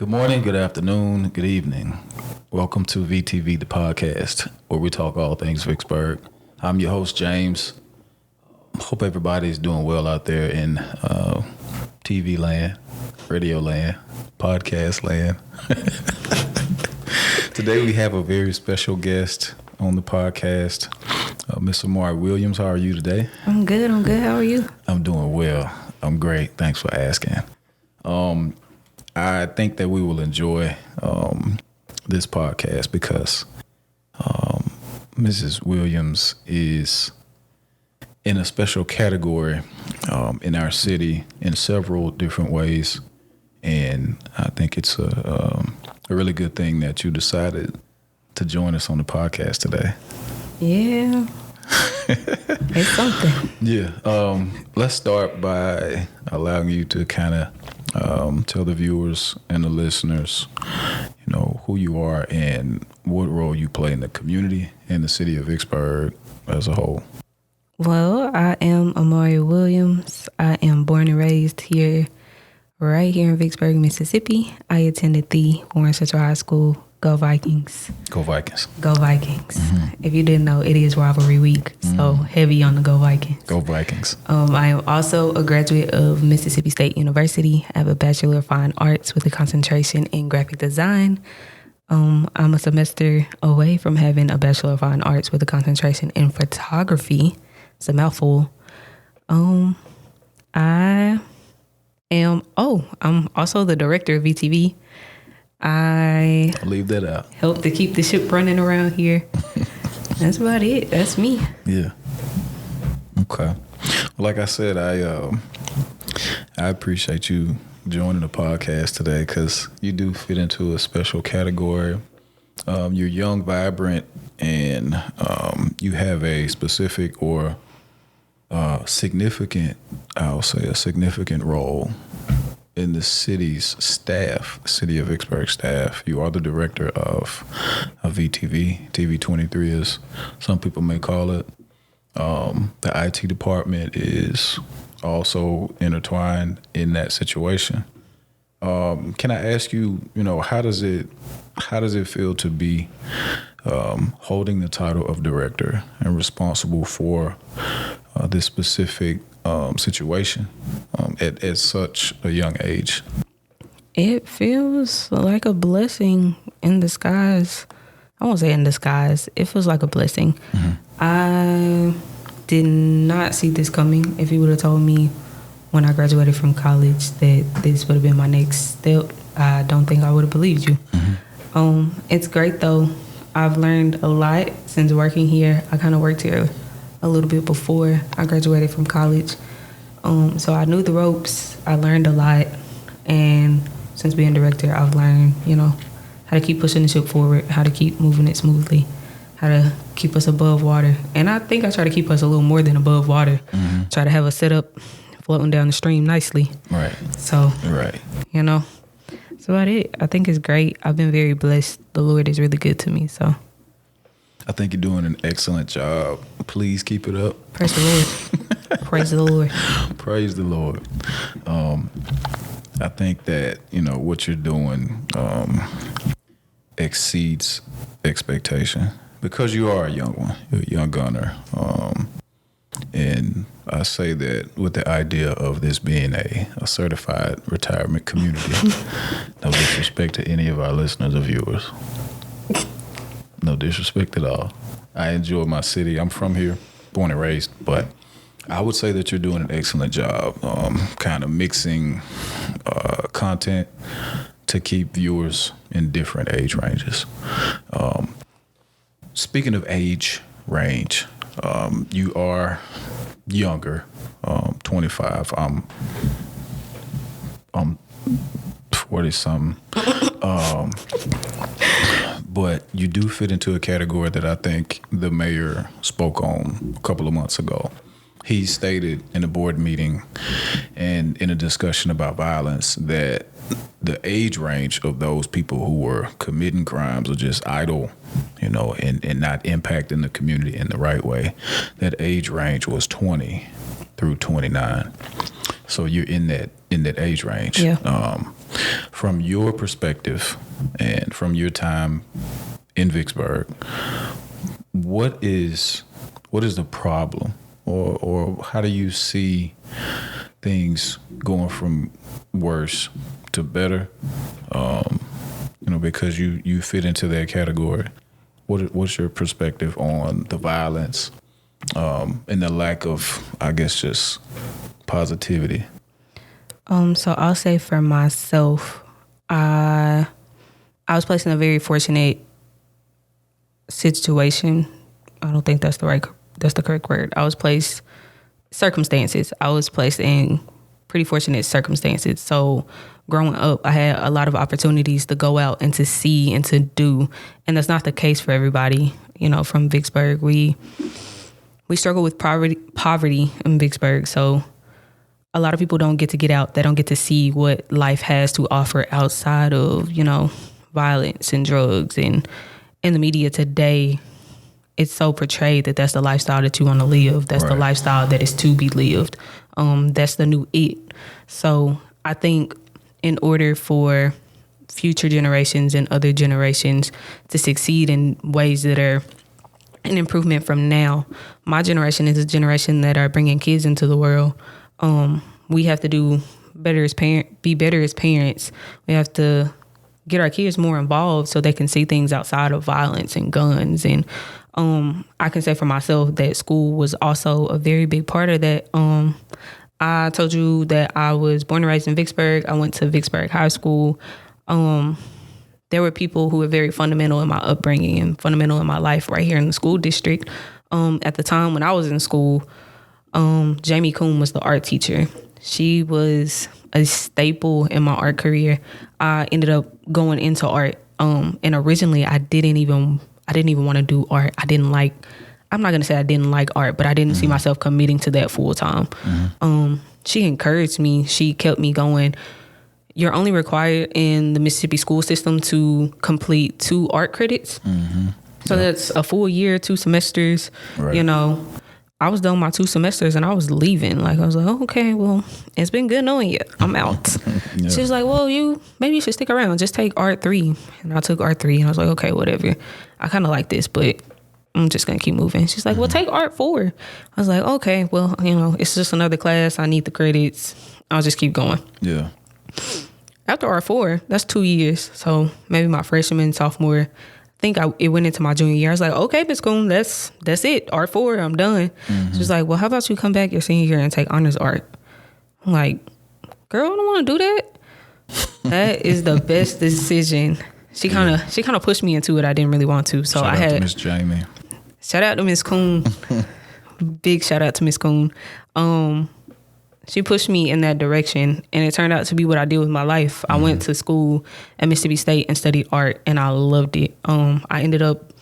Good morning, good afternoon, good evening. Welcome to VTV, the podcast, where we talk all things Vicksburg. I'm your host, James. Hope everybody's doing well out there in TV land, radio land, podcast land. Today we have a very special guest on the podcast, Miss Amari Williams. How are you today? I'm good. How are you? I'm doing well. I'm great. Thanks for asking. I think that we will enjoy this podcast because Mrs. Williams is in a special category in our city in several different ways. And I think it's a really good thing that you decided to join us on the podcast today. Yeah. It's something. Yeah. Let's start by allowing you to kind of tell the viewers and the listeners, who you are and what role you play in the community and the city of Vicksburg as a whole. Well, I am Amari Williams. I am born and raised right here in Vicksburg, Mississippi. I attended the Warren Central High School. Go Vikings. Go Vikings. Go Vikings. Mm-hmm. If you didn't know, it is rivalry week, so heavy on the Go Vikings. Go Vikings. I am also a graduate of Mississippi State University. I have a Bachelor of Fine Arts with a concentration in graphic design. I'm a semester away from having a Bachelor of Fine Arts with a concentration in photography. It's a mouthful. I'm also the director of VTV. I leave that out. Help to keep the ship running around here. That's about it. That's me. Yeah. Okay. Well, like I said, I appreciate you joining the podcast today because you do fit into a special category. You're young, vibrant, and you have a specific or significant role in the city's staff, City of Vicksburg staff. You are the director of VTV, TV23 as some people may call it. The IT department is also intertwined in that situation. Can I ask you, how does it feel to be holding the title of director and responsible for this specific situation at such a young age? It feels like a blessing in disguise. I won't say in disguise. It feels like a blessing. Mm-hmm. I did not see this coming. If you would have told me when I graduated from college that this would have been my next step, I don't think I would have believed you. Mm-hmm. It's great though. I've learned a lot since working here. I kind of worked here a little bit before I graduated from college. So I knew the ropes. I learned a lot. And since being director, I've learned, how to keep pushing the ship forward, how to keep moving it smoothly, how to keep us above water. And I think I try to keep us a little more than above water. Mm-hmm. Try to have a setup floating down the stream nicely. Right. So, right. That's about it. I think it's great. I've been very blessed. The Lord is really good to me, so. I think you're doing an excellent job. Please keep it up. Praise the Lord. Praise the Lord. Praise the Lord. I think that, what you're doing exceeds expectation because you are a young one. You're a young gunner. And I say that with the idea of this being a certified retirement community. No disrespect to any of our listeners or viewers. No disrespect at all. I enjoy my city. I'm from here, born and raised, but I would say that you're doing an excellent job kind of mixing content to keep viewers in different age ranges. Speaking of age range, you are younger, 25. I'm 40-something. But you do fit into a category that I think the mayor spoke on a couple of months ago. He stated in a board meeting and in a discussion about violence that the age range of those people who were committing crimes or just idle, and not impacting the community in the right way, that age range was 20 through 29. So you're in that age range. Yeah. from your perspective and from your time in Vicksburg, what is the problem, or how do you see things going from worse to better? Because you fit into that category. What's your perspective on the violence and the lack of, I guess, just positivity? So I'll say for myself, I was placed in a very fortunate situation. I don't think that's the correct word. I was placed in pretty fortunate circumstances. So growing up, I had a lot of opportunities to go out and to see and to do, and that's not the case for everybody. From Vicksburg, we struggle with poverty in Vicksburg. So a lot of people don't get out. They don't get to see what life has to offer outside of, violence and drugs. And in the media today, it's so portrayed that that's the lifestyle that you want to live. That's right. The lifestyle that is to be lived. That's the new it. So I think in order for future generations and other generations to succeed in ways that are an improvement from now, my generation is a generation that are bringing kids into the world. We have to be better as parents. We have to get our kids more involved so they can see things outside of violence and guns. And I can say for myself that school was also a very big part of that. I told you that I was born and raised in Vicksburg. I went to Vicksburg High School. There were people who were very fundamental in my upbringing and fundamental in my life right here in the school district. At the time when I was in school, Jamie Coon was the art teacher. She was a staple in my art career. I ended up going into art. And originally I didn't even want to do art. I'm not going to say I didn't like art, but I didn't see myself committing to that full time. She encouraged me. She kept me going. You're only required in the Mississippi school system to complete 2 art credits. So that's a full year, 2 semesters. Right. I was done my 2 semesters and I was leaving. I was like, oh, okay, well, it's been good knowing you. I'm out. Yeah. She was like, well, maybe you should stick around. Just take art 3. And I took art 3 and I was like, okay, whatever. I kind of like this, but I'm just going to keep moving. She's like, well, take art 4. I was like, okay, well, it's just another class. I need the credits. I'll just keep going. Yeah. After art 4, that's 2 years. So maybe my freshman, sophomore, I think it went into my junior year. I was like, okay, Miss Coon, that's it. Art 4, I'm done. She was like, well, how about you come back your senior year and take honors art? I'm like, girl, I don't want to do that. That is the best decision. She kind of pushed me into it. I didn't really want to. So shout out to Miss Jamie. Shout out to Miss Coon. Big shout out to Miss Coon. She pushed me in that direction, and it turned out to be what I did with my life. I went to school at Mississippi State and studied art, and I loved it. I ended up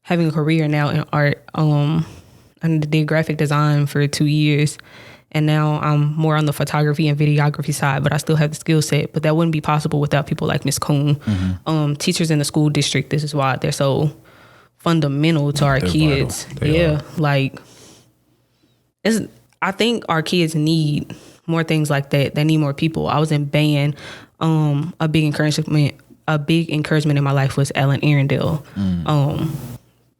having a career now in art. I did graphic design for 2 years, and now I'm more on the photography and videography side, but I still have the skill set. But that wouldn't be possible without people like Miss Coon. Teachers in the school district, this is why they're so fundamental to our kids. Yeah, I think our kids need more things like that. They need more people. I was in band. A big encouragement in my life was Ellen Arundel.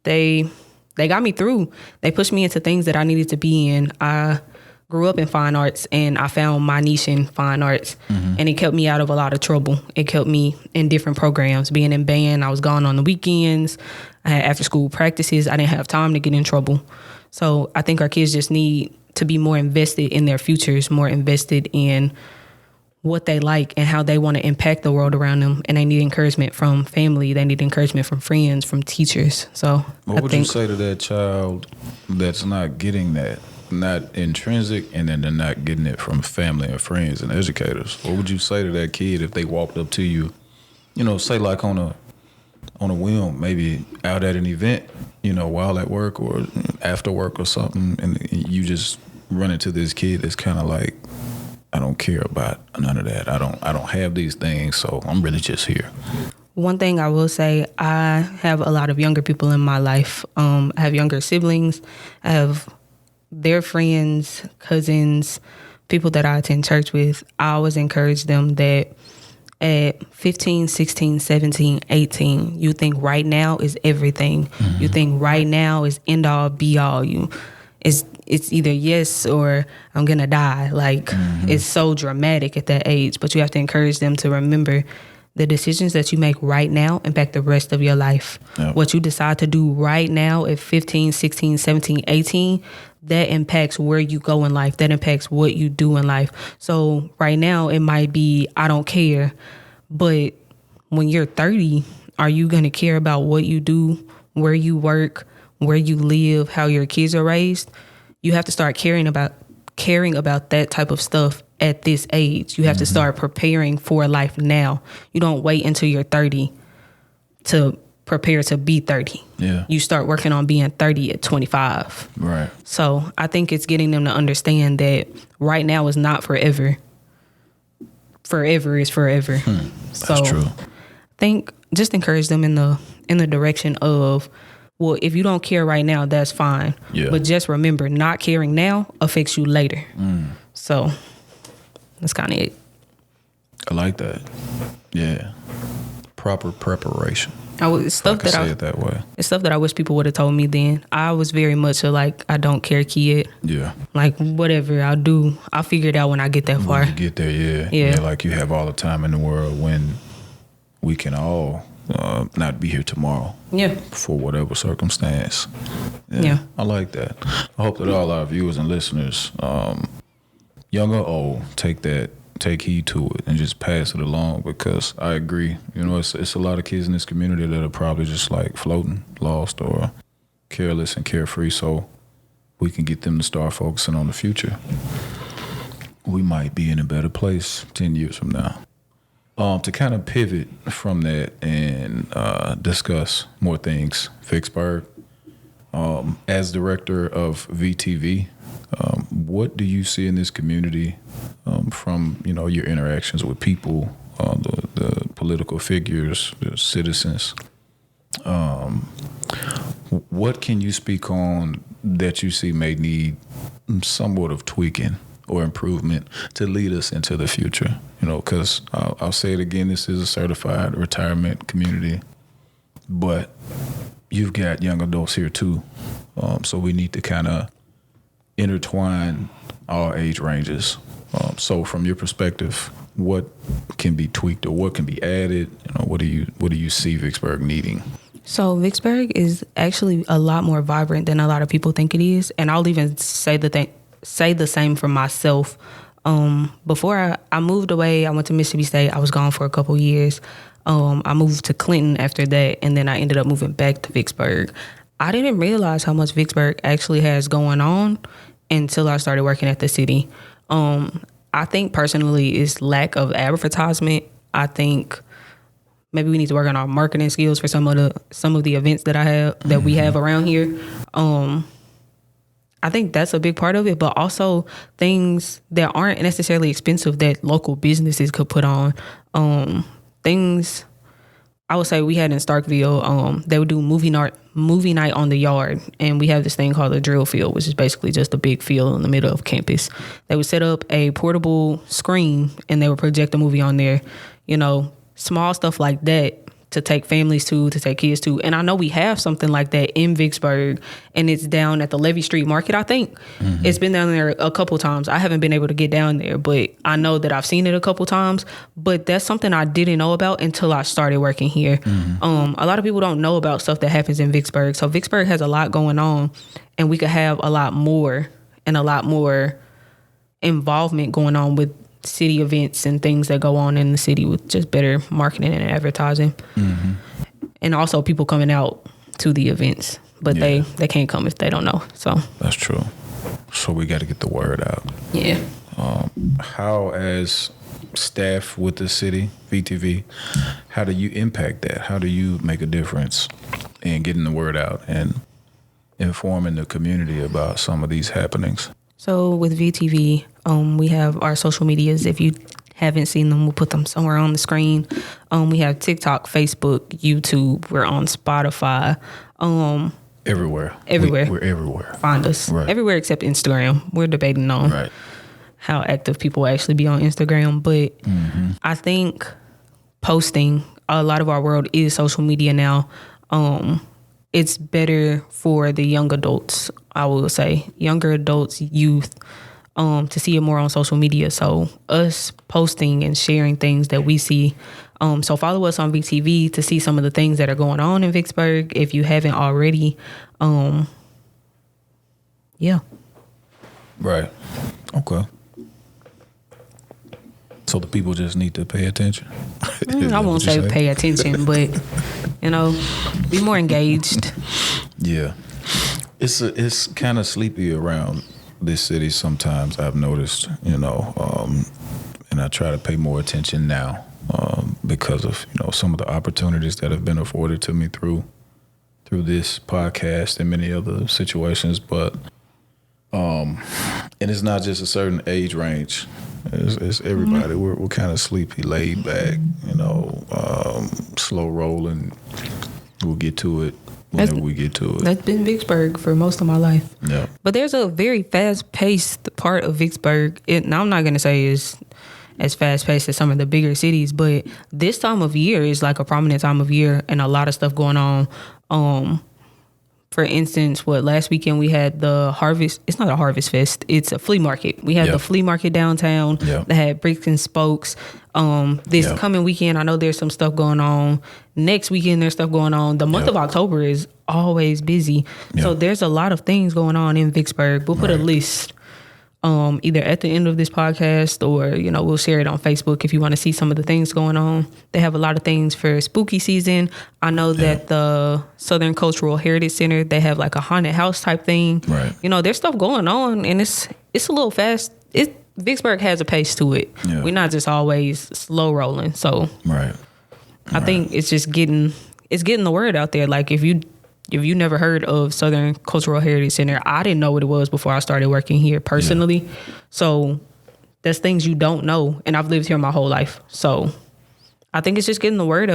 They got me through. They pushed me into things that I needed to be in. I grew up in fine arts, and I found my niche in fine arts, and it kept me out of a lot of trouble. It kept me in different programs. Being in band, I was gone on the weekends. I had after school practices. I didn't have time to get in trouble. So I think our kids just need to be more invested in their futures, more invested in what they like and how they want to impact the world around them. And they need encouragement from family. They need encouragement from friends, from teachers. So what would you say to that child that's not getting that, not intrinsic, and then they're not getting it from family and friends and educators? What would you say to that kid if they walked up to you, say like on a whim, maybe out at an event, while at work or after work or something, and you just run into this kid that's kind of like, I don't care about none of that. I don't have these things, so I'm really just here. One thing I will say, I have a lot of younger people in my life. I have younger siblings. I have their friends, cousins, people that I attend church with. I always encourage them that at 15, 16, 17, 18, you think right now is everything. You think right now is end all be all. It's either yes or I'm gonna die. Like it's so dramatic at that age. But you have to encourage them to remember the decisions that you make right now impact the rest of your life. Yep. What you decide to do right now at 15, 16, 17, 18, that impacts where you go in life. That impacts what you do in life. So right now it might be, I don't care. But when you're 30, are you going to care about what you do, where you work, where you live, how your kids are raised? You have to start caring about that type of stuff at this age. You have to start preparing for life now. You don't wait until you're 30 to prepare to be 30. Yeah. You start working on being 30 at 25. Right. So I think it's getting them to understand that right now is not forever. Forever is forever. That's true. I think just encourage them in the direction of, well, if you don't care right now, that's fine. Yeah. But just remember, not caring now affects you later. So that's kind of it. I like that. Yeah. Proper preparation. It's stuff I say it that way. It's stuff that I wish people would have told me then. I was very much I don't care kid. Yeah. Like whatever I'll do, I'll figure it out when I get that far. When you get there, yeah. Like you have all the time in the world when we can all not be here tomorrow. Yeah. For whatever circumstance. Yeah. I like that. I hope that all our viewers and listeners, young or old, take heed to it and just pass it along, because I agree. It's a lot of kids in this community that are probably just like floating, lost, or careless and carefree. So we can get them to start focusing on the future. We might be in a better place 10 years from now. To kind of pivot from that and discuss more things, Vicksburg, as director of VTV, what do you see in this community from your interactions with people, the political figures, the citizens? What can you speak on that you see may need somewhat of tweaking or improvement to lead us into the future? Because I'll say it again, this is a certified retirement community, but you've got young adults here too. So we need to kind of intertwine all age ranges. So from your perspective, what can be tweaked or what can be added? What do you see Vicksburg needing? So Vicksburg is actually a lot more vibrant than a lot of people think it is, and I'll even say the same for myself. Before I moved away, I went to Mississippi State. I was gone for a couple years. I moved to Clinton after that, and then I ended up moving back to Vicksburg. I didn't realize how much Vicksburg actually has going on until I started working at the city. I think personally it's lack of advertisement. I think maybe we need to work on our marketing skills for some of the events that we have around here. I think that's a big part of it, but also things that aren't necessarily expensive that local businesses could put on. Things I would say we had in Starkville, they would do movie night on the yard, and we have this thing called the drill field, which is basically just a big field in the middle of campus. They would set up a portable screen and they would project a movie on there. Small stuff like that to take families to take kids to. And I know we have something like that in Vicksburg, and it's down at the Levy Street Market, I think. It's been down there a couple times. I haven't been able to get down there, but I know that I've seen it a couple times. But that's something I didn't know about until I started working here. A lot of people don't know about stuff that happens in Vicksburg. So Vicksburg has a lot going on, and we could have a lot more involvement going on with city events and things that go on in the city with just better marketing and advertising. And also people coming out to the events, but they can't come if they don't know. So that's true. So we got to get the word out. Yeah. How, as staff with the city, VTV, how do you impact that? How do you make a difference in getting the word out and informing the community about some of these happenings? So with VTV, we have our social medias. If you haven't seen them, we'll put them somewhere on the screen. We have TikTok, Facebook, YouTube. We're on Spotify. Everywhere. We're everywhere. Find us. Right. Everywhere except Instagram. We're debating on how active people actually be on Instagram. But I think posting. A lot of our world is social media now. It's better for the young adults, I will say, younger adults, youth, to see it more on social media. So us posting and sharing things that we see. So follow us on VTV to see some of the things that are going on in Vicksburg if you haven't already. Yeah. Right. Okay. So the people just need to pay attention. I won't say pay attention, but be more engaged. Yeah, it's kind of sleepy around this city sometimes. I've noticed, and I try to pay more attention now because of some of the opportunities that have been afforded to me through this podcast and many other situations. But and it's not just a certain age range. It's everybody. Mm-hmm. We're kind of sleepy, laid back, slow rolling. We'll get to it whenever we get to it. That's been Vicksburg for most of my life. Yeah. But there's a very fast-paced part of Vicksburg. Now, I'm not going to say it's as fast-paced as some of the bigger cities, but this time of year is like a prominent time of year and a lot of stuff going on. For instance, last weekend we had the harvest. It's not a harvest fest. It's a flea market. We had the flea market downtown. That had bricks and spokes. This coming weekend, I know there's some stuff going on. Next weekend, there's stuff going on. The month of October is always busy. So there's a lot of things going on in Vicksburg. We'll put a list either at the end of this podcast or, we'll share it on Facebook if you want to see some of the things going on. They have a lot of things for spooky season. I know that the Southern Cultural Heritage Center, they have like a haunted house type thing. Right. There's stuff going on and it's a little fast. Vicksburg has a pace to it. Yeah. We're not just always slow rolling. So I think it's just getting the word out there. Like if you never heard of Southern Cultural Heritage Center, I didn't know what it was before I started working here personally. Yeah. So there's things you don't know, and I've lived here my whole life. So I think it's just getting the word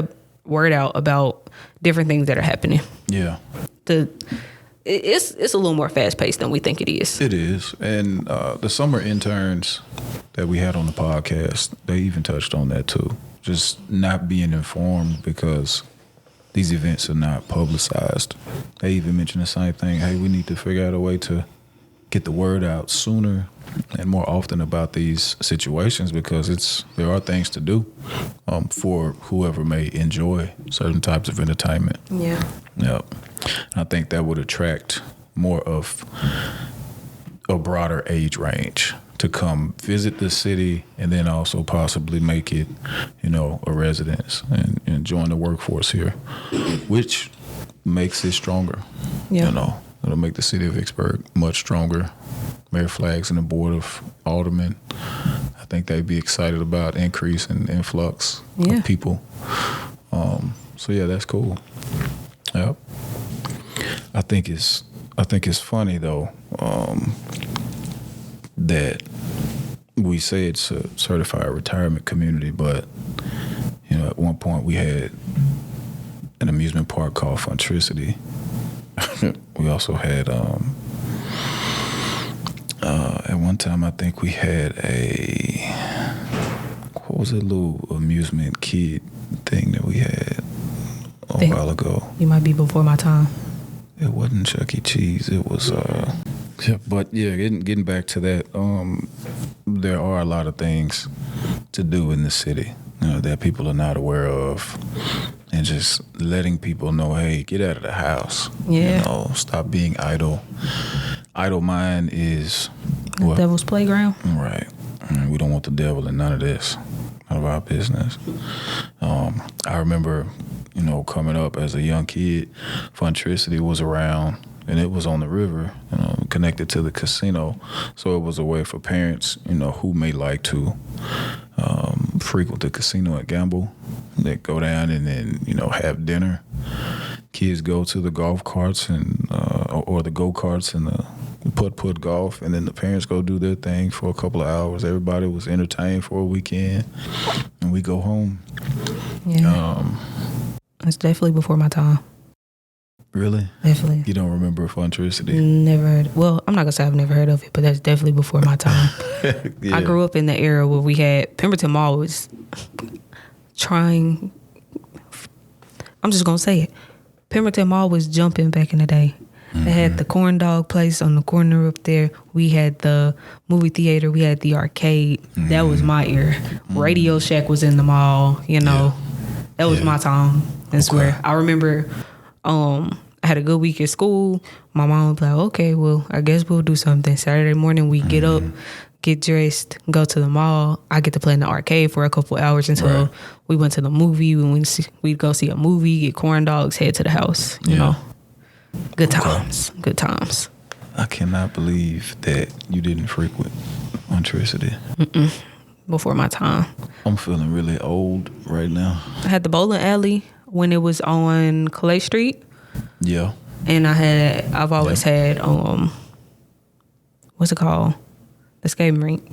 out about different things that are happening. Yeah. It's a little more fast paced than we think it is. It is, and the summer interns that we had on the podcast, they even touched on that too. Just not being informed because these events are not publicized. They even mentioned the same thing. Hey, we need to figure out a way to get the word out sooner and more often about these situations because there are things to do for whoever may enjoy certain types of entertainment. Yeah. Yep. I think that would attract more of a broader age range to come visit the city and then also possibly make it, a residence and join the workforce here, which makes it stronger. Yeah. It'll make the city of Vicksburg much stronger. Mayor Flaggs and the Board of Aldermen, I think they'd be excited about increase and influx of people. So that's cool. Yep. I think it's funny though that we say it's a certified retirement community, but at one point we had an amusement park called Funtricity. We also had at one time I think we had what was it, little amusement kid thing that we had a while ago. You might be before my time. It wasn't Chuck E. Cheese. It was but getting back to that, there are a lot of things to do in the city that people are not aware of, and just letting people know, hey, get out of the house. Yeah. Stop being idle. Idle mind is the devil's playground. Right. We don't want the devil in none of this. None of our business. I remember, coming up as a young kid, Funtricity was around, and it was on the river, connected to the casino. So it was a way for parents, who may like to frequent the casino and gamble. They go down and then, have dinner. Kids go to the golf carts and or the go-karts and the putt golf, and then the parents go do their thing for a couple of hours. Everybody was entertained for a weekend, and we go home. Yeah. That's definitely before my time. Really? Definitely. You don't remember Funtricity? Never heard. Well, I'm not gonna say I've never heard of it, but that's definitely before my time. Yeah. I grew up in the era where we had Pemberton Mall was trying. I'm just gonna say it. Pemberton Mall was jumping back in the day. They had the corn dog place on the corner up there. We had the movie theater. We had the arcade. That was my era. Radio Shack was in the mall. You know, that was my time. That's where I remember. I had a good week at school. My mom was like, "Okay, well, I guess we'll do something." Saturday morning, we get up, get dressed, go to the mall. I get to play in the arcade for a couple hours until we went to the movie. We'd go see a movie, get corn dogs, head to the house. You know. Good times. Good times. I cannot believe that you didn't frequent Montricity. Before my time. I'm feeling really old right now. I had the bowling alley when it was on Clay Street. Yeah. And I've always had what's it called? The skating rink.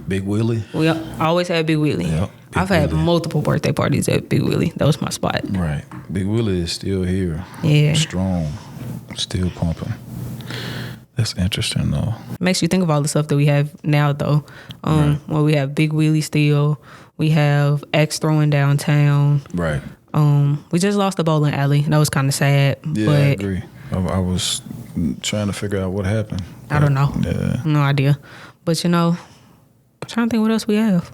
Big Willie. We always had Big Willie. Yep. I've had multiple birthday parties at Big Willie. That was my spot. Right. Big Willie is still here. Yeah. Strong. Still pumping. That's interesting though. Makes you think of all the stuff that we have now though. Well, we have Big Willie still. We have X throwing downtown. Right. We just lost the bowling alley. That was kind of sad. Yeah, but I agree. I was trying to figure out what happened. I don't know. Yeah. No idea. But you know, I'm trying to think what else we have.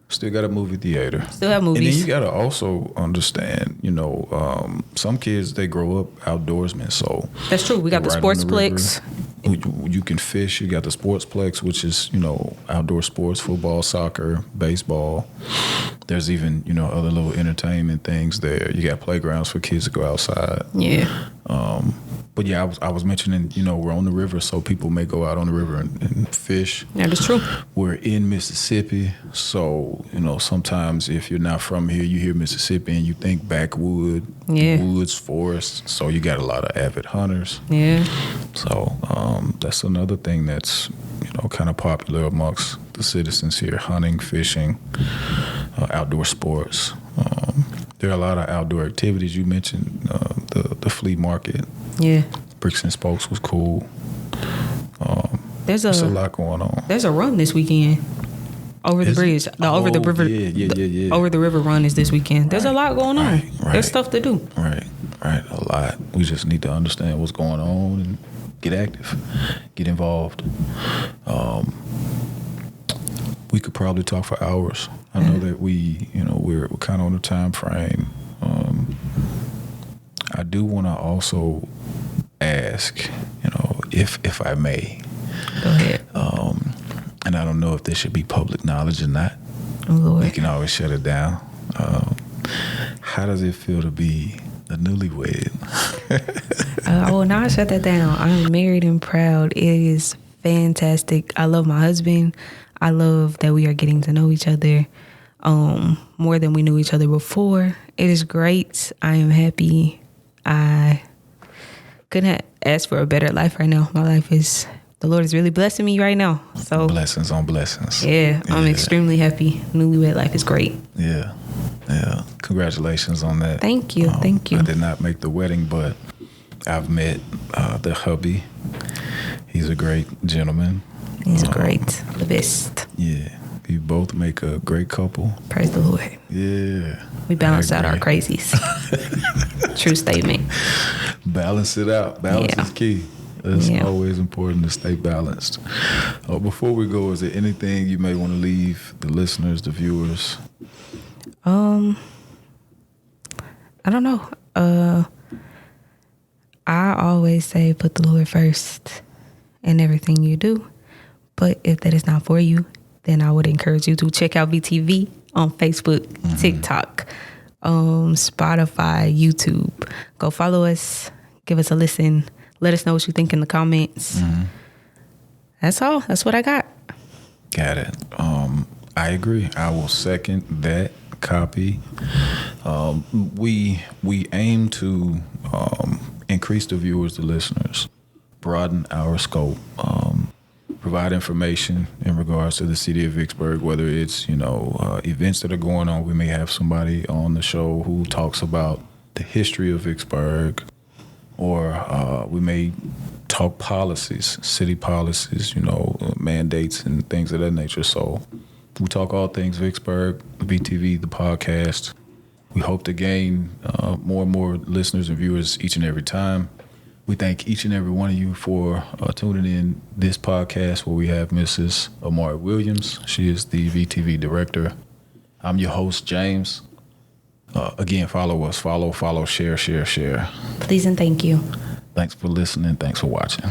Still got a movie theater. Still have movies. And then you got to also understand, you know, some kids, they grow up outdoorsmen. So that's true. We got the Sportsplex. You can fish. You got the Sportsplex, which is, you know, outdoor sports, football, soccer, baseball. There's even, you know, other little entertainment things there. You got playgrounds for kids to go outside. Yeah. But yeah, I was mentioning, you know, we're on the river, so people may go out on the river and fish. Yeah, that's true. We're in Mississippi, so, you know, sometimes if you're not from here, you hear Mississippi and you think woods, forests. So you got a lot of avid hunters. Yeah. So that's another thing that's, you know, kind of popular amongst the citizens here: hunting, fishing, outdoor sports. There are a lot of outdoor activities. You mentioned the flea market. Yeah. Bricks and Spokes was cool. There's a lot going on. There's a run this weekend over the bridge. Over the river. Yeah. Over the river run is this weekend. There's a lot going on. Right. There's stuff to do. Right. A lot. We just need to understand what's going on and get active, get involved. We could probably talk for hours. I know that we're kind of on a time frame. I do want to also ask, you know, if I may. Go ahead. And I don't know if this should be public knowledge or not. Oh, Lord. We can always shut it down. How does it feel to be a newlywed? I will not shut that down. I'm married and proud. It is fantastic. I love my husband. I love that we are getting to know each other more than we knew each other before. It is great. I am happy. I couldn't ask for a better life right now. My life is, the Lord is really blessing me right now. So blessings on blessings. Yeah, I'm extremely happy. Newlywed life is great. Yeah. Congratulations on that. Thank you. Thank you. I did not make the wedding, but I've met the hubby. He's a great gentleman. He's great. The best. Yeah. You both make a great couple. Praise the Lord. Yeah. We balance out our crazies. True statement. Balance it out. Balance is key. It's always important to stay balanced. Before we go, is there anything you may want to leave the listeners, the viewers? I don't know. I always say put the Lord first in everything you do. But if that is not for you, then I would encourage you to check out VTV on Facebook, TikTok, Spotify, YouTube. Go follow us. Give us a listen. Let us know what you think in the comments. That's all. That's what I got. Got it. I agree. I will second that copy. We aim to increase the viewers, the listeners, broaden our scope, provide information in regards to the city of Vicksburg, whether it's, events that are going on. We may have somebody on the show who talks about the history of Vicksburg, or we may talk policies, city policies, mandates and things of that nature. So We talk all things Vicksburg, VTV, the podcast. We hope to gain more and more listeners and viewers each and every time. We thank each and every one of you for tuning in this podcast where we have Mrs. Amari Williams. She is the VTV director. I'm your host, James. Again, follow us. Follow, share. Please and thank you. Thanks for listening. Thanks for watching.